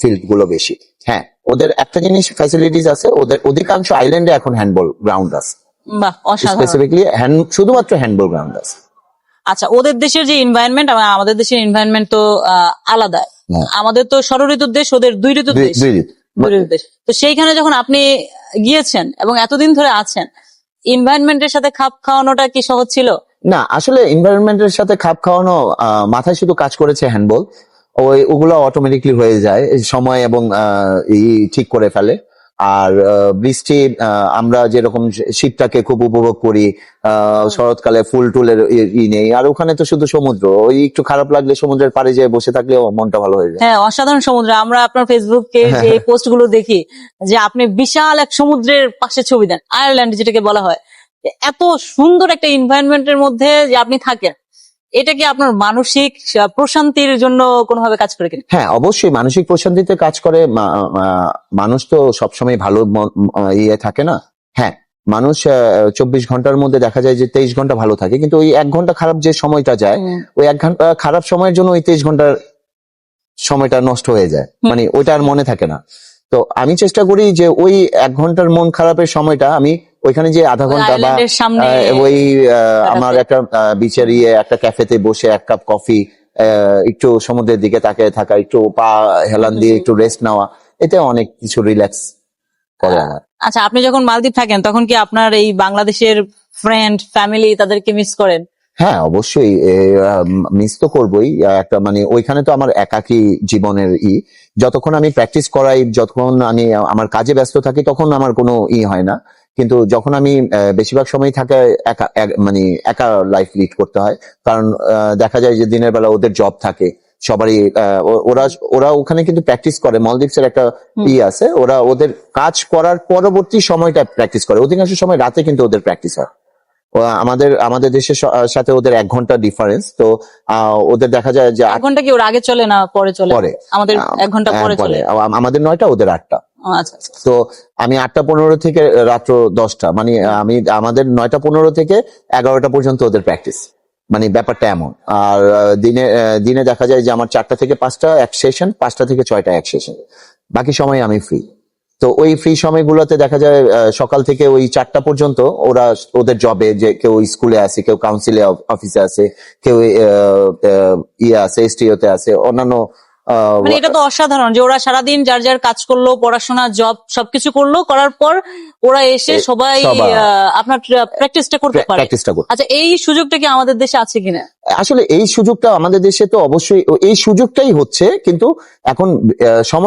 Field গুলো বেশি। হ্যাঁ, ওদের একটা জিনিস ফ্যাসিলিটিস আছে, ওদের অধিকাংশ আইল্যান্ডে এখন হ্যান্ডবল গ্রাউন্ড আছে, বাহ, অসাধারণ। স্পেসিফিকলি শুধুমাত্র হ্যান্ডবল গ্রাউন্ড আছে। আচ্ছা, ওদের দেশের যে এনভায়রনমেন্ট আর আমাদের দেশের এনভায়রনমেন্ট তো আলাদা। হ্যাঁ। আমাদের তো ষড়ঋতুর দেশ, ওদের দুই ঋতুর দেশ। দুই ঋতু। দুই ঋতুর দেশ। তো সেইখানে যখন আপনি গিয়েছেন এবং এতদিন ধরে আছেন, এনভায়রনমেন্টের সাথে খাপ খাওয়ানোটা কি সহজ ছিল? না, আসলে এনভায়রনমেন্টের সাথে খাপ খাওয়ানো, মাথায় শুধু কাজ করেছে হ্যান্ডবল, ওগুলো অটোমেটিকলি হয়ে যায় সময় এবং ঠিক করে ফেলে। আর বৃষ্টি, আমরা যেরকম শীতটাকে খুব উপভোগ করি, শরৎকালে ফুল টুলের নেই, আর ওখানে তো শুধু সমুদ্র, ওই একটু খারাপ লাগলে সমুদ্রের পাড়ে যেয়ে বসে থাকলেও মনটা ভালো হয়ে যায়। হ্যাঁ, অসাধারণ সমুদ্র। আমরা আপনার ফেসবুকে যে পোস্ট গুলো দেখি যে আপনি বিশাল এক সমুদ্রের পাশে ছবি দেন, আয়ারল্যান্ড যেটাকে বলা হয়। এত সুন্দর একটা এনভায়রনমেন্টের মধ্যে যে আপনি থাকেন, এটা কি আপনার মানসিক প্রশান্তির জন্য কোনোভাবে কাজ করে কিনা? হ্যাঁ, অবশ্যই মানসিক প্রশান্তিতে কাজ করে। মানুষ তো সবসময় ভালো ইয়ে থাকে না। হ্যাঁ, মানুষ 24 ঘন্টার মধ্যে দেখা যায় যে 23 ঘন্টা ভালো থাকে, কিন্তু ওই 1 ঘন্টা খারাপ যে সময়টা যায়, ওই 1 ঘন্টা খারাপ সময়ের জন্য ওই 23 ঘন্টার সময়টা নষ্ট হয়ে যায়, মানে ওইটা আর মনে থাকে না। তো আমি চেষ্টা করি যে ওই 1 ঘন্টার মন খারাপের সময়টা আমি ওইখানে যে আধা ঘন্টা বা ওই আমার একটা বিচের একটা ক্যাফেতে বসে 1 কাপ কফি, একটু সমুদ্রের দিকে তাকিয়ে থাকা, একটু পা হেলান দিয়ে একটু রেস্ট নেওয়া, এতে অনেক কিছু রিল্যাক্স করে আমার। আচ্ছা, আপনি যখন মালদ্বীপ থাকেন তখন কি আপনার এই বাংলাদেশের ফ্রেন্ড ফ্যামিলি তাদেরকে মিস করেন? হ্যাঁ, অবশ্যই মিস তো করবোই। একটা মানে ওইখানে তো আমার একাকী জীবনের যতক্ষণ আমি প্র্যাকটিস করাই, যতক্ষণ আমি আমার কাজে ব্যস্ত থাকি, তখন আমার কোনো হয় না। কিন্তু যখন আমি বেশিরভাগ সময় থাকে মানে একা লাইফ লিড করতে হয়, কারণ দেখা যায় যে দিনের বেলা ওদের জব থাকে সবারই। ওরা ওখানে কিন্তু প্র্যাকটিস করে, মলদ্বীপসের একটা আছে, ওরা ওদের কাজ করার পরবর্তী সময়টা প্র্যাকটিস করে, অধিকাংশ সময় রাতে কিন্তু ওদের প্র্যাকটিস হয়। আমাদের দেশের সাথে ওদের 1 ঘন্টা ডিফারেন্স, তো ওদের দেখা যায় যে 1 ঘন্টা কি ওর আগে চলে না পরে চলে? আমাদের 1 ঘন্টা পরে চলে। আমাদের 9টা, ওদের 8টা। আচ্ছা, তো আমি 8টা 15 থেকে রাত্র 10টা, মানে আমাদের 9টা 15 থেকে 11টা পর্যন্ত ওদের প্র্যাকটিস, মানে ব্যাপারটা এমন। আর দিনে দেখা যায় যে আমার 4টা থেকে 5টা এক সেশন, 5টা থেকে 6টা এক সেশন, বাকি সময় আমি ফ্রি। তো ওই ফ্রি সময়গুলোতে দেখা যায় সকাল থেকে ওই 4টা পর্যন্ত ওরা ওদের জবে, যে কেউ স্কুলে আছে, কেউ কাউন্সিলে অফিসে আছে, কেউ আছে এসটিওতে আছে, অন্যান্য। মানে এটা তো অসাধারণ যে ওরা সারাদিন যার যার কাজ করলো, পড়াশোনা, জব সবকিছু করলো, করার পর ওরা এসে সবাই আপনার প্র্যাকটিসটা করতে পারে। আচ্ছা, এই সুযোগটা কি আমাদের দেশে আছে কিনা? আসলে এই সুযোগটা আমাদের দেশে তো অবশ্যই, এই সুযোগটাই হচ্ছে, কিন্তু এখন সময়